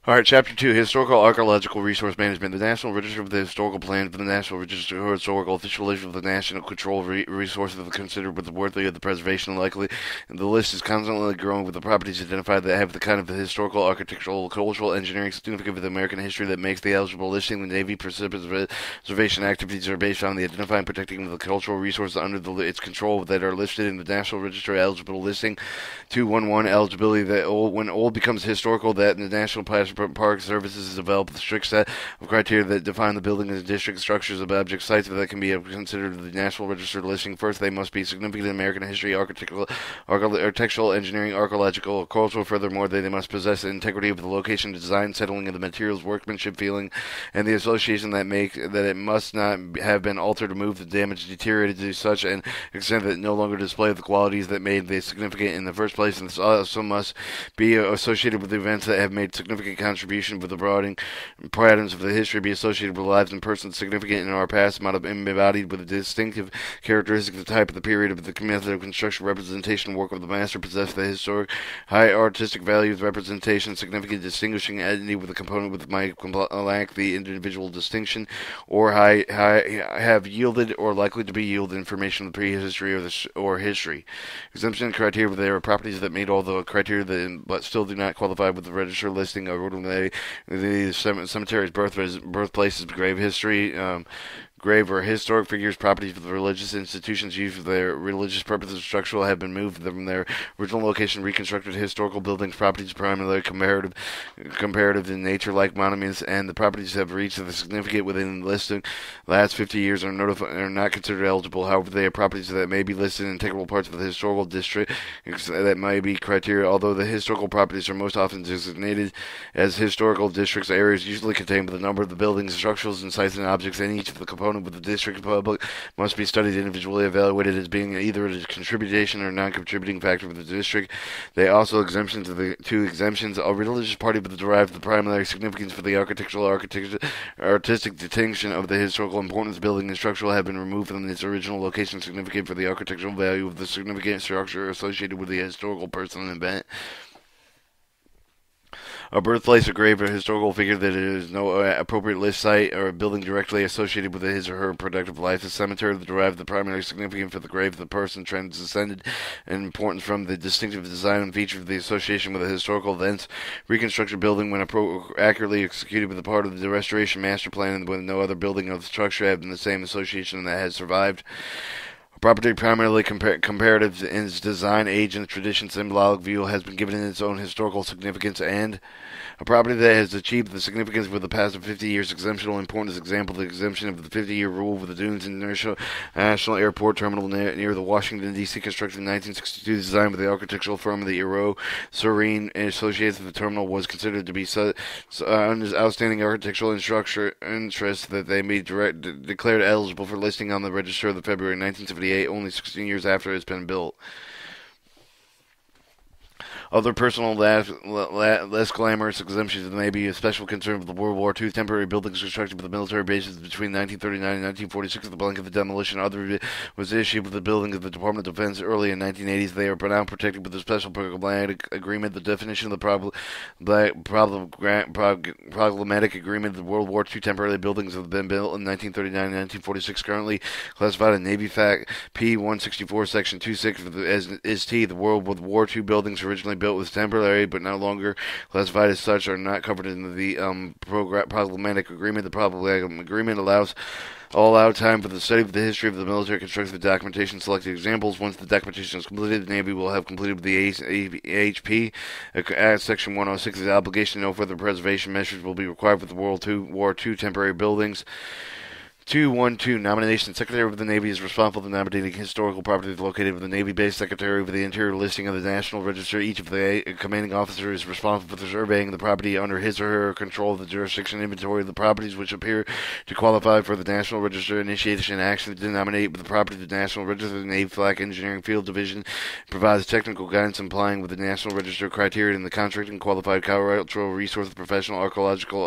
All right, Chapter 2, Historical Archaeological Resource Management. The National Register of the Historical Plan for the National Register of Historical Official List of the National Control Resources considered with worthy of the preservation and likely. And the list is constantly growing with the properties identified that have the kind of the historical, architectural, cultural, engineering significance of the American history that makes the eligible listing. The Navy preservation activities are based on the identifying and protecting the cultural resources under its control that are listed in the National Register eligible listing. 211 eligibility that when old becomes historical, that the National Park Services has developed a strict set of criteria that define the building and district structures of object sites that can be considered the National Register listing. First, they must be significant in American history, architectural, engineering, archaeological, or cultural. Furthermore, they must possess the integrity of the location, design, settling of the materials, workmanship, feeling, and the association that it must not have been altered, removed, damaged, deteriorated to such an extent that it no longer display the qualities that made it significant in the first place. And this also must be associated with events that have made significant contribution with the broadening patterns of the history, be associated with lives and persons significant in our past, might have embodied with a distinctive characteristic of the type of the period of the method of construction, representation, work of the master, possess the historic high artistic value of representation, significant distinguishing identity with a component with might lack the individual distinction, or have yielded or likely to be yielded information of the prehistory or history. Exemption criteria: there are properties that meet all the criteria but still do not qualify with the register listing. The cemeteries, birthplaces, grave history, grave or historic figures, properties of the religious institutions used for their religious purposes, structural, have been moved from their original location, reconstructed historical buildings, properties primarily comparative in nature, like monuments, and the properties have reached the significant within the listing last 50 years are not considered eligible. However, they are properties that may be listed in integral parts of the historical district that may be criteria. Although the historical properties are most often designated as historical districts, areas usually contain the number of the buildings, structures, and sites and objects in each of the components with the district public must be studied individually, evaluated as being either a contribution or non-contributing factor of the district. They also exemptions of the two exemptions. A religious party would derive the primary significance for the artistic distinction of the historical importance building and structural have been removed from its original location, significant for the architectural value of the significant structure associated with the historical person and event. A birthplace, a grave, or historical figure that is no appropriate list site or a building directly associated with his or her productive life. A cemetery that derives the primary significance for the grave of the person transcended in importance from the distinctive design and feature of the association with the historical events. Reconstructed building, when accurately executed with a part of the restoration master plan and when no other building or structure have the same association that has survived. Property primarily comparative in its design, age, and tradition, symbolic view has been given in its own historical significance, and a property that has achieved the significance for the past 50 years. Exceptional importance example: the exemption of the 50-year rule with the Dunes International Airport Terminal near the Washington, D.C., constructed in 1962, designed by the architectural firm of the Eero Serene and associates with the terminal, was considered to be outstanding architectural and structure interest that they may declared eligible for listing on the register of the February 1978, only 16 years after it's been built. Other personal, less glamorous exemptions may be of special concern for the World War II. Temporary buildings constructed for the military bases between 1939 and 1946 the blanket of demolition. Other was issued with the building of the Department of Defense early in 1980s. They are now protected with a special problematic agreement. The definition of the problematic agreement: the World War II temporary buildings have been built in 1939 and 1946, currently classified in Navflac P-164 Section 26 as is T. The World War II buildings originally built with temporary but no longer classified as such are not covered in the problematic agreement. The problematic agreement allows time for the study of the history of the military construction, the documentation, selected examples. Once the documentation is completed, the Navy will have completed with the AHP. Section 106 is the obligation. No further preservation measures will be required for the World War II temporary buildings. 212. Nomination. Secretary of the Navy is responsible for nominating historical properties located with the Navy base. Secretary of the Interior listing of the National Register. Each of the commanding officers is responsible for surveying the property under his or her control of the jurisdiction. Inventory of the properties which appear to qualify for the National Register. Initiation action to nominate the property to the National Register. The Navflac Engineering Field Division provides technical guidance complying with the National Register criteria in the contract and qualified cultural resource, professional, archaeological,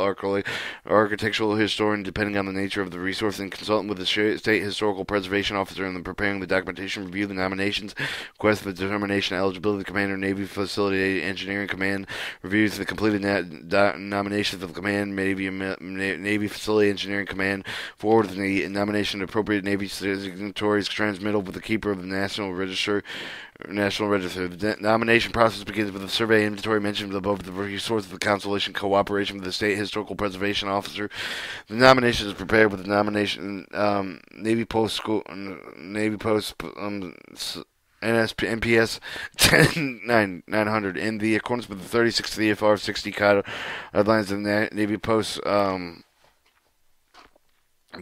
architectural historian, depending on the nature of the resource resource and consultant with the State Historical Preservation Officer in preparing the documentation, review the nominations, request the determination of eligibility of the Commander, Navy Facility Engineering Command, reviews the completed nominations of the Command, Navy Facility Engineering Command, forward the nomination of appropriate Navy signatories, transmittal with the Keeper of the National Register. The nomination process begins with the survey inventory mentioned above, the resource of the consultation cooperation with the State Historical Preservation Officer. The nomination is prepared with the nomination Navy Post NPS 10900 in the accordance with the 36 CFR 60 guidelines of the Navy Post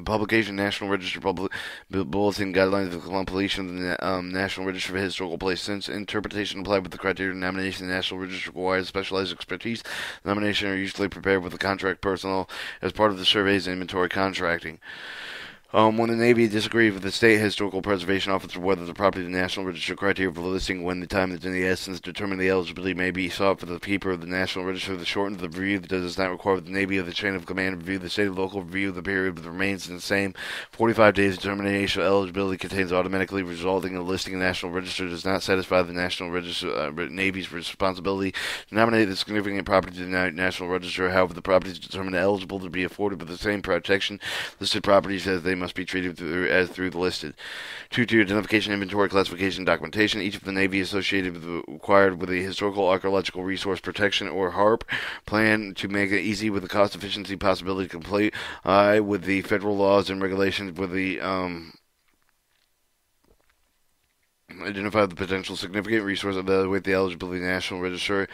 publication, National Register Bulletin Guidelines of completion of the National Register of Historical Places. Since interpretation applied with the criteria of nomination, the National Register requires specialized expertise. Nominations are usually prepared with the contract personnel as part of the survey's inventory contracting. When the Navy disagrees with the State Historical Preservation Officer whether the property of the National Register criteria for listing when the time is in the essence determine the eligibility may be sought for the Keeper of the National Register, the shortened the review that does not require the Navy of the chain of command review, the state and local review, the period that remains the same. 45 days determination of eligibility contains automatically resulting in a listing in the National Register does not satisfy the National Register Navy's responsibility to nominate the significant property to the National Register. However, the property is determined eligible to be afforded with the same protection listed properties as they must be treated through the listed. 2.2 Identification, inventory, classification, documentation. Each of the Navy associated required with the Historical Archaeological Resource Protection or HARP plan to make it easy with the cost efficiency possibility to comply with the federal laws and regulations with the identify the potential significant resource, evaluate the eligibility of the National Register,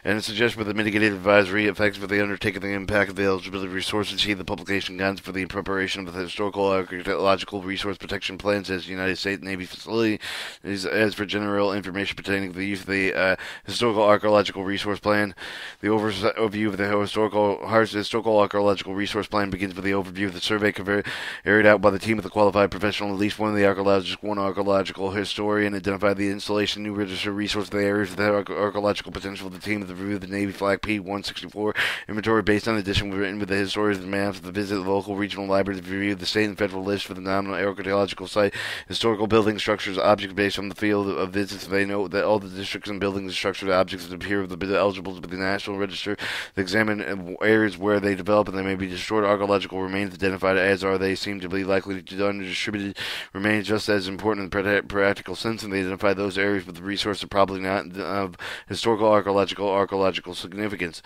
and suggest with the mitigated advisory effectively undertaking the impact of the eligibility resource, achieve the publication guidance for the preparation of the Historical Archaeological Resource Protection Plans as United States Navy facility. As for general information pertaining to the use of the Historical Archaeological Resource Plan, the overview of the Historical Archaeological Resource Plan begins with the overview of the survey carried out by the team of the qualified professional, at least one archaeological historian, identify the installation new register resource of the areas of the archaeological potential of the team of the review of the Navy Flag P-164 inventory based on addition written with the historians of the maps, the visit of the local regional libraries, the review of the state and federal list for the nominal archaeological site, historical building structures, objects based on the field of visits. They note that all the districts and buildings and structured objects that appear eligible to be the National Register. They examine areas where they develop and they may be destroyed. Archaeological remains identified as are they seem to be likely to be undistributed remains just as important in the practical sense, and they identify those areas with the resource are probably not of historical archaeological significance.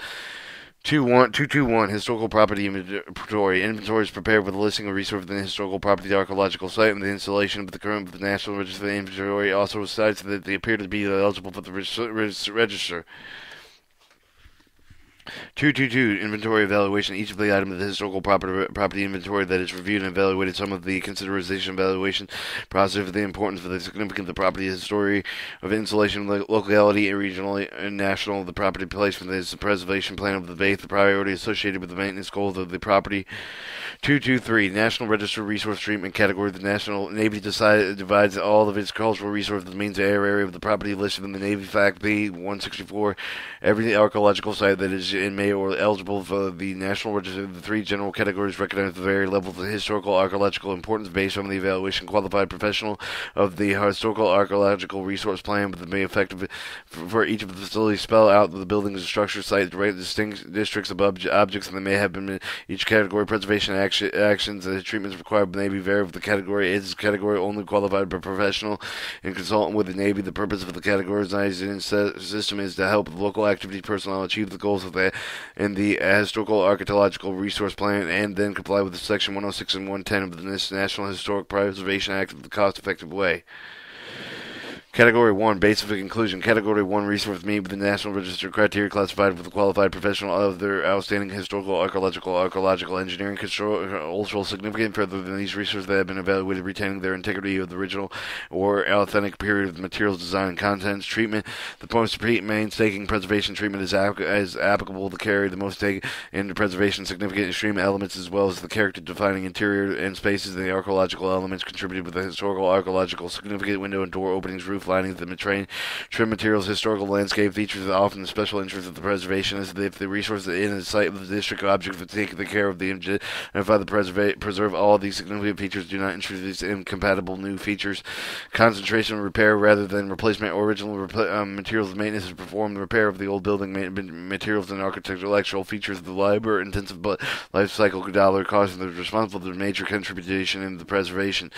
221 Historical Property Inventory. Inventory is prepared with a listing of resources within the historical property archaeological site and the installation of the current of the National Register. The inventory also cites that they appear to be eligible for the register. 222 Inventory Evaluation. Each of the items of the historical property inventory that is reviewed and evaluated, some of the consideration evaluation process of the importance of the significance of the property, history of installation, locality, regional and national, the property placement, the preservation plan of the base, the priority associated with the maintenance goals of the property. 223 National Register Resource Treatment Category. The National Navy divides all of its cultural resources means area of the property listed in the Navy Fact B-164. Every archaeological site that is in May or eligible for the National Register. The three general categories recognize the various levels of historical archaeological importance based on the evaluation qualified professional of the Historical Archaeological Resource Plan, but may effective for each of the facilities spell out the buildings and structures, sites, distinct districts of objects, and they may have been in each category. Preservation actions and treatments required may be varied with the category. Is category only qualified by professional and consultant with the Navy. The purpose of the categorization system is to help the local activity personnel achieve the goals of the Historical Archaeological Resource Plan and then comply with the Section 106 and 110 of the National Historic Preservation Act in the cost-effective way. Category 1, Basic Inclusion. Category 1, Resource meet with the National Register criteria classified with a qualified professional of their outstanding historical, archaeological, engineering, cultural significance further than these resources that have been evaluated retaining their integrity of the original or authentic period of the materials, design, and contents. Treatment. The most painstaking preservation treatment is applicable to carry the most take into preservation significant extreme elements as well as the character-defining interior and spaces and the archaeological elements contributed with the historical, archaeological significant window and door openings, roof roof linings, the trim materials, historical landscape features, often the special interest of the preservation is that if the resources in the site of the district object to take the care of the identify the preserve all these significant features, do not introduce incompatible new features. Concentration on repair rather than replacement. Original materials maintenance is performed the repair of the old building materials and architectural features of the labor-intensive life cycle dollar cost and is responsible for the major contribution in the preservation.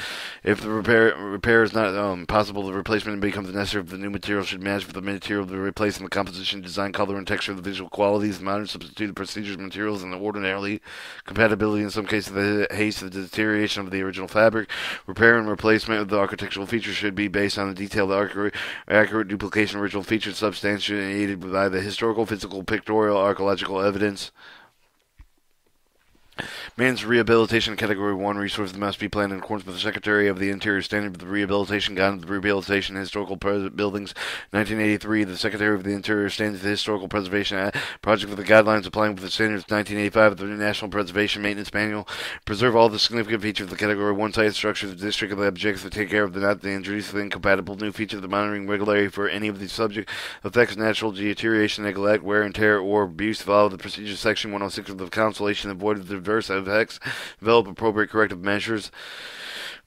If the repair is not possible, the replacement becomes necessary if the new material should match with the material to replace in the composition, design, color, and texture of the visual qualities, the modern substituted procedures, materials, and the ordinarily compatibility in some cases the haste the deterioration of the original fabric. Repair and replacement of the architectural features should be based on a detailed, accurate duplication of original features substantiated by the historical, physical, pictorial, archaeological evidence. Maintenance rehabilitation category 1 resources must be planned in accordance with the Secretary of the Interior standard of the rehabilitation guide of the rehabilitation of historical buildings 1983. The Secretary of the Interior standards the Historical Preservation Act project with the guidelines applying with the standards 1985 of the National Preservation Maintenance Manual. Preserve all the significant features of the category 1 site structure of the district of the objects to take care of the not the introduce the incompatible new features of the monitoring regularity for any of the subject affects natural deterioration, neglect, wear and tear, or abuse. Follow the procedures section 106 of the Constellation avoid the diverse effects, develop appropriate corrective measures,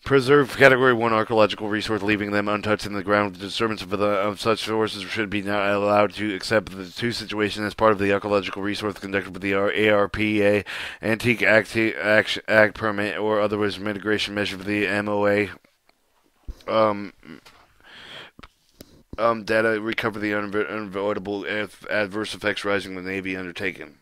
preserve Category 1 archaeological resource, leaving them untouched in the ground. The disturbance of such sources should be not allowed to accept the two situations as part of the archaeological resource conducted with the ARPA, Antique Act permit, or otherwise mitigation measure for the MOA. Data recover the unavoidable adverse effects arising from the Navy undertaken.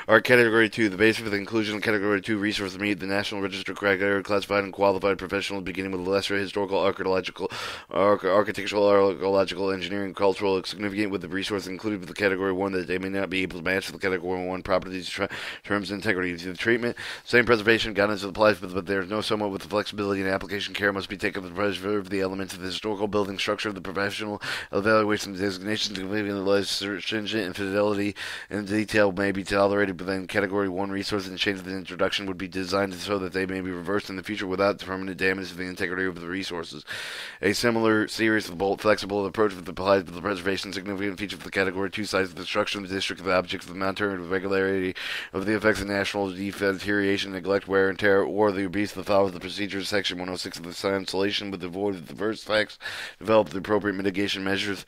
Our Category 2, the basis for the inclusion of Category 2 resources meet the National Register criteria classified and qualified professionals beginning with lesser historical, archaeological, architectural, archaeological, engineering, cultural, significant with the resources included with the Category 1 that they may not be able to match the Category 1 properties, terms, and integrity. The treatment, same preservation guidance applies, but there is no somewhat with the flexibility and application care must be taken to preserve the elements of the historical building structure of the professional evaluation designations, significantly less stringent and fidelity and detail may be tolerated, but then Category 1 resources and changes in the introduction would be designed so that they may be reversed in the future without permanent damage to the integrity of the resources. A similar series of bold, flexible approach with applies with the preservation significant feature of the Category 2 sites of the structure of the district of the objects of the monitoring of the regularity of the effects of national deterioration, neglect, wear, and tear, or the abuse of the follows the procedures section 106 of the Constellation with the void of the diverse facts, develop the appropriate mitigation measures.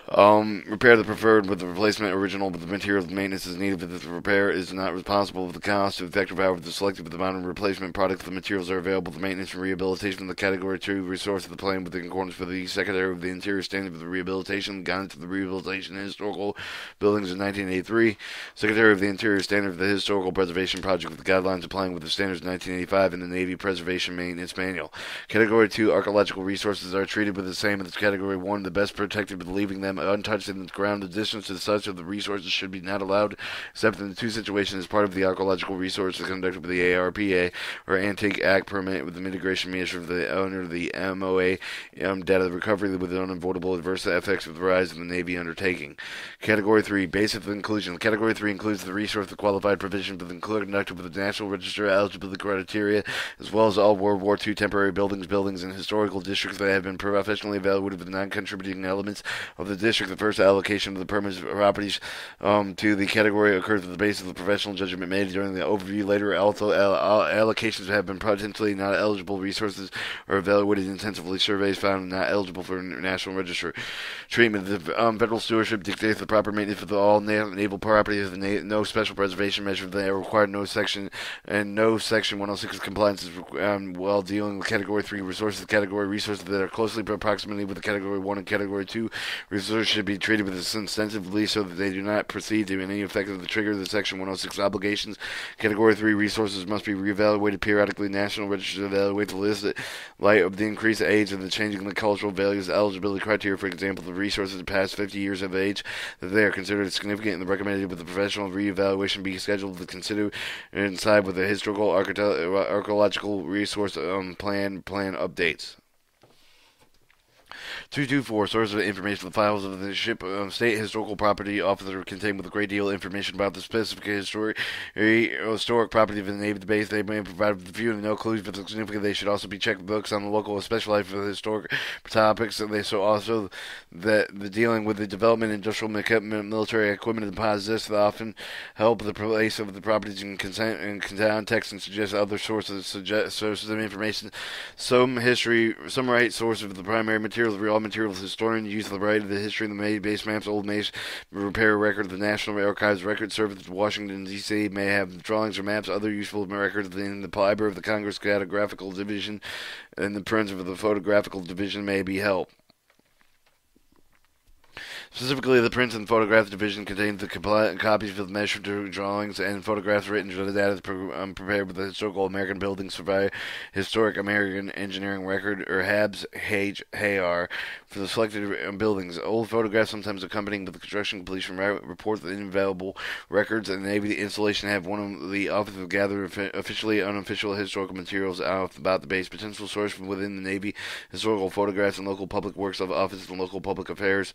Repair the preferred with the replacement original with the materials maintenance is needed, but the repair is not responsible for the cost of effective hour with the selected with the modern replacement products. The materials are available for maintenance and rehabilitation in the Category 2 resource of the plan with the accordance for the Secretary of the Interior standard for the rehabilitation, guidance for the rehabilitation of historical buildings in 1983. Secretary of the Interior standard for the historical preservation project with the guidelines applying with the standards 1985 in the Navy Preservation Maintenance Manual. Category 2 archaeological resources are treated with the same as Category 1, the best protected but leaving them untouched in the ground. The distance to such of the resources should be not allowed, except in the two situations as part of the archaeological resources conducted with the ARPA or Antique Act permit with the mitigation measure of the owner of the MOA data recovery with unavoidable adverse effects of the rise of the Navy undertaking. Category 3 basis of inclusion. Category 3 includes the resource of qualified provision for the conducted with the National Register eligibility criteria, as well as all World War II temporary buildings, and historical districts that have been professionally evaluated with the non-contributing elements of the district. The first allocation of the permanent properties to the category occurs at the basis of the professional judgment made during the overview. Later, also allocations have been potentially not eligible resources are evaluated intensively. Surveys found not eligible for National Register treatment. The federal stewardship dictates the proper maintenance for all naval properties. No special preservation measures they are required. No section 106 compliance is while dealing with Category 3 resources. Category resources that are closely approximately with the Category 1 and Category 2 resources should be treated with this incentively so that they do not proceed to any effect of the trigger of the Section 106 obligations. Category 3 resources must be reevaluated periodically. National Register evaluate the list in light of the increased age and the changing of the cultural values eligibility criteria. For example, the resources past 50 years of age that they are considered significant and recommended with the professional reevaluation be scheduled to consider inside with the historical archaeological resource plan updates. 224. Source of information. The files of the ship state historical property officer contain with a great deal of information about the specific historic property of the Navy base. They may provide few and no clues, but significant. They should also be checked books on the local specialized for the historic topics. And they so also that the dealing with the development of industrial military equipment and possess that often help the place of the properties in context and suggest other sources of information. Some history, some right source of the primary materials, raw materials, historian use the right of the history of the base maps, old maps, repair record of the National Archives record service of Washington D.C. may have drawings or maps, other useful records in the Library of the Congress Cartographical Division, and the prints of the Photographical Division may be helped. Specifically, the print and photograph division contains the copies of measured drawings and photographs written data prepared with the Historical American Building Survey, Historic American Engineering Record, or HAR, for the selected buildings. Old photographs, sometimes accompanying with the construction completion report the invaluable records, and the Navy installation have one of the officers gather officially unofficial historical materials out about the base. Potential source from within the Navy: historical photographs and local public works of office and local public affairs.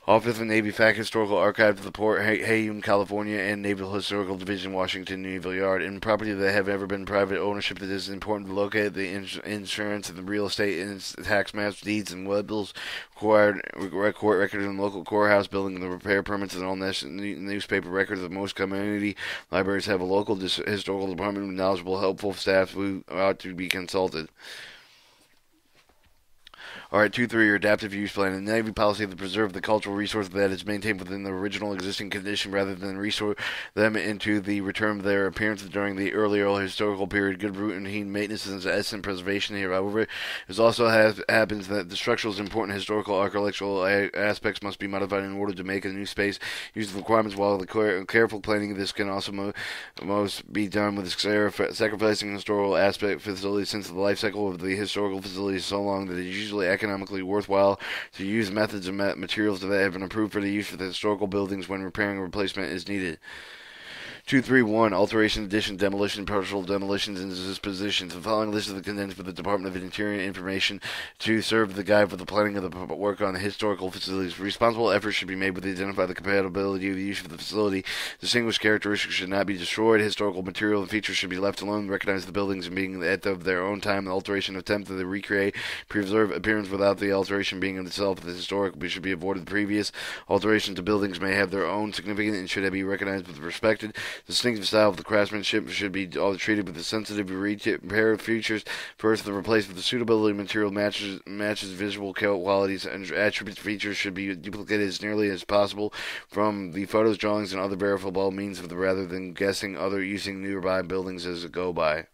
Office of Navy Fact Historical Archive of the Port, Hayum, California, and Naval Historical Division, Washington Naval Yard. In property that have ever been private ownership, it is important to locate the insurance and the real estate and its tax maps, deeds, and bills required court records in the local courthouse building, and the repair permits and all newspaper records of most community libraries have a local historical department with knowledgeable, helpful staff who ought to be consulted. Alright, 2-3, your adaptive use plan. The Navy policy to preserve the cultural resource that is maintained within the original existing condition rather than restore them into the return of their appearance during the earlier historical period. Good routine maintenance is essential preservation here. However, it also happens that the structural important historical architectural aspects must be modified in order to make a new space use the requirements, while the careful planning of this can also most be done with sacrificing historical aspect facilities, since the life cycle of the historical facility is so long that it is usually economically worthwhile to use methods and materials that have been approved for the use of the historical buildings when repairing or replacement is needed. 231. Alteration, addition, demolition, partial demolitions, and dispositions. The following list is condensed for the Department of Interior information to serve the guide for the planning of the work on the historical facilities. Responsible efforts should be made to identify the compatibility of the use of the facility. Distinguished characteristics should not be destroyed. Historical material and features should be left alone. Recognize the buildings and being at of their own time. The alteration attempt to recreate, preserve appearance without the alteration being in itself the historic should be avoided. Previous alterations to buildings may have their own significance and should be recognized with respected. Distinctive style of the craftsmanship should be treated with the sensitive repair features. First, the replacement of the suitability material matches visual qualities and attributes. Features should be duplicated as nearly as possible from the photos, drawings, and other verifiable means rather than guessing other using nearby buildings as a go by.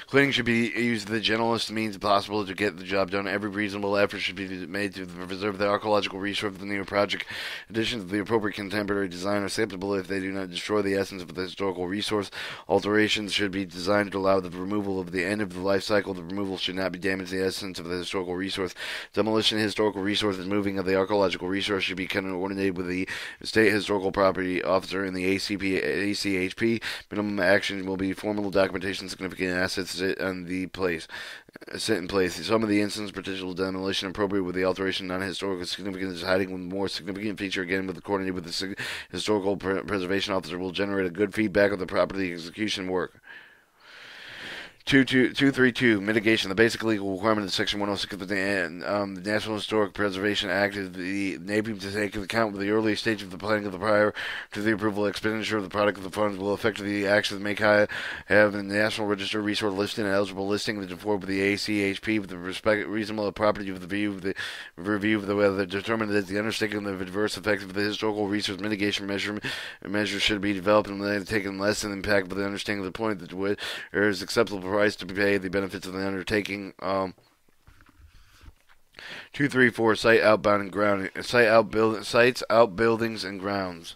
Cleaning should be used the gentlest means possible to get the job done. Every reasonable effort should be made to preserve the archaeological resource of the new project. Additions to the appropriate contemporary design are acceptable if they do not destroy the essence of the historical resource. Alterations should be designed to allow the removal of the end of the life cycle. The removal should not be damage the essence of the historical resource. Demolition of historical resource and moving of the archaeological resource should be coordinated with the State Historical Property Officer and the ACHP. Minimum action will be formal documentation, significant assets sit in place. Some of the instances potential demolition appropriate with the alteration non-historical significance is hiding with more significant feature again with the coordinated with the historical preservation officer will generate a good feedback of the property execution work. 232. Mitigation. The basic legal requirement of Section 106 of the National Historic Preservation Act is the Navy to take into account with the early stage of the planning of the prior to the approval expenditure of the product of the funds will affect the actions that make have the National Register resource listing and eligible listing that forward with the ACHP with the reasonable property of the review of the whether determined that the undertaking of adverse effects of the historical resource mitigation measures should be developed and then taken less than impact with the understanding of the point that there is acceptable price to be paid, the benefits of the undertaking. 234. Site outbound and ground. Sites, outbuildings, and grounds.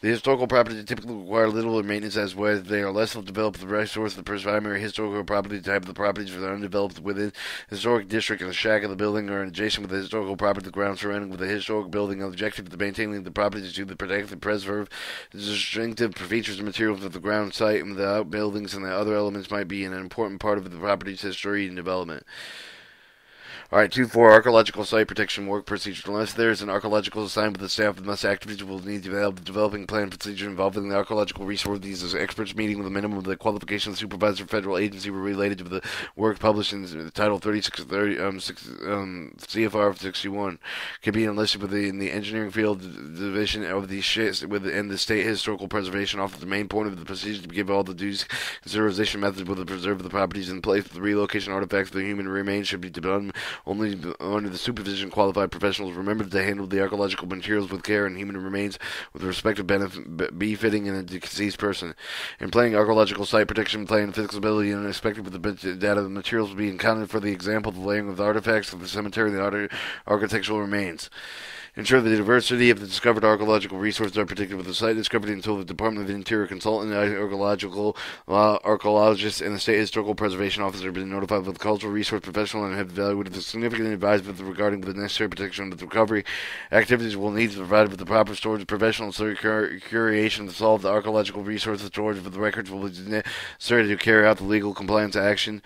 The historical properties typically require little or maintenance as well as they are less developed. The resource of the primary historical property type of the properties that are undeveloped within the historic district and the shack of the building are adjacent with the historical property, the ground surrounding with the historic building. The objective of maintaining the property is to protect and preserve the distinctive features and materials of the ground site, and the outbuildings and the other elements might be an important part of the property's history and development. Alright, 2-4, archaeological site protection work procedure. Unless there is an archaeological assignment with the staff, the must activities will need to develop developing plan procedure involving the archaeological resources as experts meeting with a minimum of the qualifications supervisor federal agency related to the work published in Title 36, CFR 61. Can be enlisted in the engineering field division of the within the state historical preservation office. The main point of the procedure to give all the due consideration methods with the preserve of the properties in place. The relocation artifacts of the human remains should be done only under the supervision of qualified professionals. Remember to handle the archaeological materials with care and human remains with respect to befitting in a deceased person. In planning archaeological site protection plan, feasibility and expected with the data, the materials will be encountered for the example, the laying of the artifacts of the cemetery, the architectural remains. Ensure the diversity of the discovered archaeological resources are protected with the site discovery until the Department of the Interior consultant, archaeologist, and the State Historical Preservation Officer have been notified of the cultural resource professional and have evaluated the significant advisement regarding the necessary protection of the recovery. Activities will need to provide with the proper storage, professional curation to solve the archaeological resources. Storage of the records will be necessary to carry out the legal compliance action.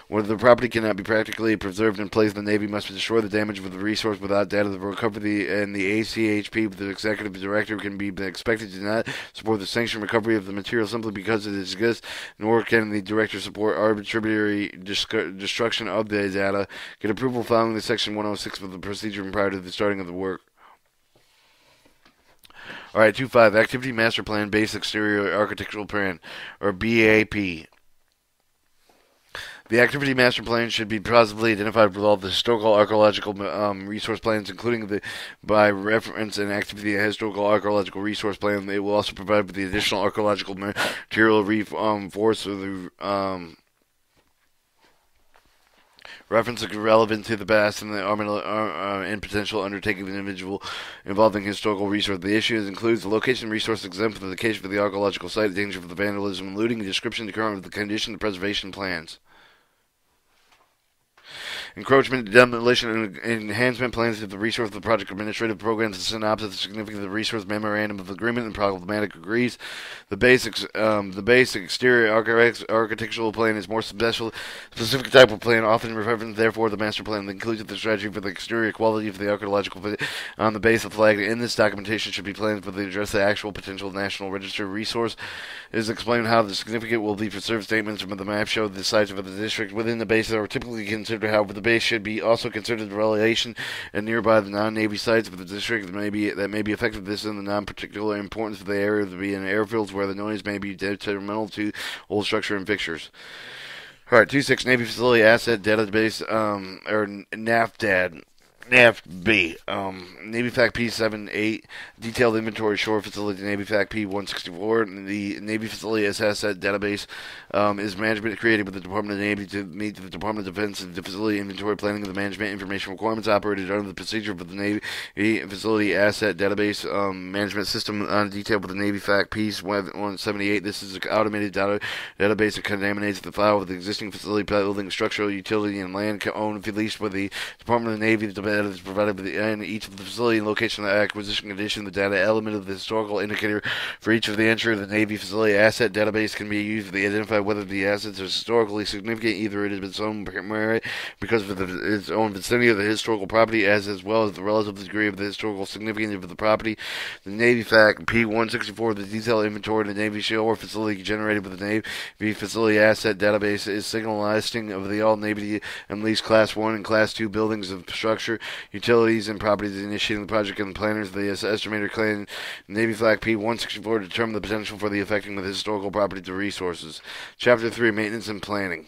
Whether the property cannot be practically preserved in place, the Navy must destroy the damage of the resource without data. The recovery and the ACHP, the executive director, can be expected to not support the sanctioned recovery of the material simply because it exists, nor can the director support arbitrary destruction of the data. Get approval following the Section 106 of the procedure prior to the starting of the work. Alright, 2-5, Activity Master Plan, Base Exterior Architectural Plan, or BAP. The Activity Master Plan should be positively identified with all the historical archaeological resource plans, including by reference and activity historical archaeological resource plan. They will also provide with the additional archaeological material reinforced with the reference relevant to the past and the and potential undertaking of an individual involving historical resource. The issues includes the location resource exemplification for the archaeological site, the danger for the vandalism, and looting, the description, the current of the condition, the preservation plans. Encroachment, demolition, and enhancement plans of the resource of the project administrative programs, the synopsis, the significance of the resource memorandum of agreement, and problematic agrees. The basic exterior architectural plan is more specific type of plan, often referenced, therefore, the master plan that includes the strategy for the exterior quality of the archaeological on the base of the flag. In this documentation should be plans for the address the actual potential National Register resource. It is explained how the significant will be preserved. Statements from the map show the sites of the district within the base are typically considered, however, the base should be also considered the relation and nearby the non-Navy sites of the district that may be affected. This in the non-particular importance of the area to be in airfields where the noise may be detrimental to old structure and fixtures. Alright, 2-6, Navy Facility Asset Database, or NAFDAD. NAFB, NavyFac P78, Detailed Inventory Shore Facility, NavyFac P164. The Navy Facility Asset Database is management created with the Department of the Navy to meet the Department of Defense and the facility inventory planning of the management information requirements operated under the procedure of the Navy Facility Asset Database management system on detail with the NavyFac P178. This is an automated database that contaminates the file of the existing facility, building, structural, utility, and land owned, leased with the Department of the Navy. The data is provided in each of the facility and location of the acquisition condition. The data element of the historical indicator for each of the entry of the Navy Facility Asset Database can be used to identify whether the assets are historically significant. Either it has its own merit because of its own vicinity of the historical property, as well as the relative degree of the historical significance of the property. The NavyFac P164, the detailed inventory of the Navy shore facility generated with the Navy Facility Asset Database, is signal listing of the all Navy and leased Class 1 and Class 2 buildings of structure, utilities, and properties initiating the project, and the planners of the estimator claim NavyFac P164 to determine the potential for the affecting of the historical property to resources. Chapter 3, Maintenance and Planning.